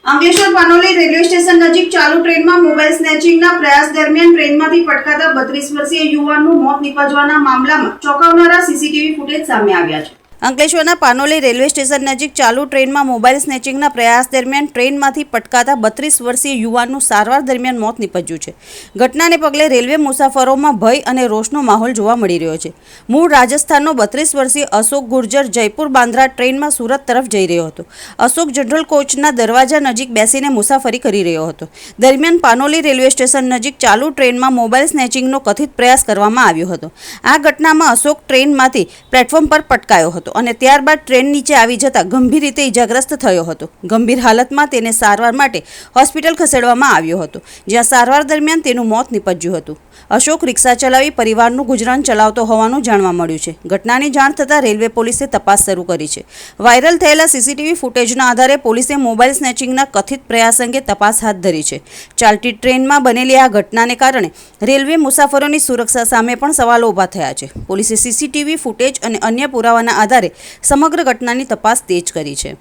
Ankleshwar Panoli railway station નજીક ચાલુ ટ્રેનમાં મોબાઈલ સ્નેચિંગના પ્રયાસ દરમિયાન ટ્રેનમાંથી પટકાતા 32 વર્ષીય યુવાનનું મોત નિપજવાના મામલામાં ચોંકાવનારા સીસીટીવી ફૂટેજ સામે આવ્યા છે। અંકલેશ્વરના પાનોલી રેલવે સ્ટેશન નજીક ચાલુ ટ્રેનમાં મોબાઈલ સ્નેચિંગના પ્રયાસ દરમિયાન ટ્રેનમાંથી પટકાતા 32 વર્ષીય યુવાનનું સારવાર દરમિયાન મોત નિપજ્યું છે। ઘટનાને પગલે રેલવે મુસાફરોમાં ભય અને રોષનો માહોલ જોવા મળી રહ્યો છે। મૂળ રાજસ્થાનનો 32 વર્ષીય અશોક ગુર્જર જયપુર બાંદ્રા ટ્રેનમાં સુરત તરફ જઈ રહ્યો હતો। અશોક જનરલ કોચના દરવાજા નજીક બેસીને મુસાફરી કરી રહ્યો હતો। દરમિયાન પાનોલી રેલવે સ્ટેશન નજીક ચાલુ ટ્રેનમાં મોબાઈલ સ્નેચિંગનો કથિત પ્રયાસ કરવામાં આવ્યો હતો। આ ઘટનામાં અશોક ટ્રેનમાંથી પ્લેટફોર્મ પર પટકાયો હતો અને ત્યારબાદ ટ્રેન નીચે આવી જતા ગંભીર રીતે ઇજાગ્રસ્ત થયો હતો। ગંભીર હાલતમાં તેને સારવાર માટે હોસ્પિટલ ખસેડવામાં આવ્યો હતો, જ્યાં સારવાર દરમિયાન તેનું મોત નિપજ્યું હતું। અશોક રિક્ષા ચલાવી પરિવારનું ગુજરાન ચલાવતો હોવાનું જાણવા મળ્યું છે। ઘટનાની જાણ થતાં રેલવે પોલીસે તપાસ શરૂ કરી છે। વાયરલ થયેલા સીસીટીવી ફૂટેજના આધારે પોલીસે મોબાઈલ સ્નેચિંગના કથિત પ્રયાસ અંગે તપાસ હાથ ધરી છે। ચાલતી ટ્રેનમાં બનેલી આ ઘટનાને કારણે રેલવે મુસાફરોની સુરક્ષા સામે પણ સવાલો ઊભા થયા છે। પોલીસે સીસીટીવી ફૂટેજ અને અન્ય પુરાવાના આધારે સમગ્ર ઘટનાની તપાસ તેજ કરી છે।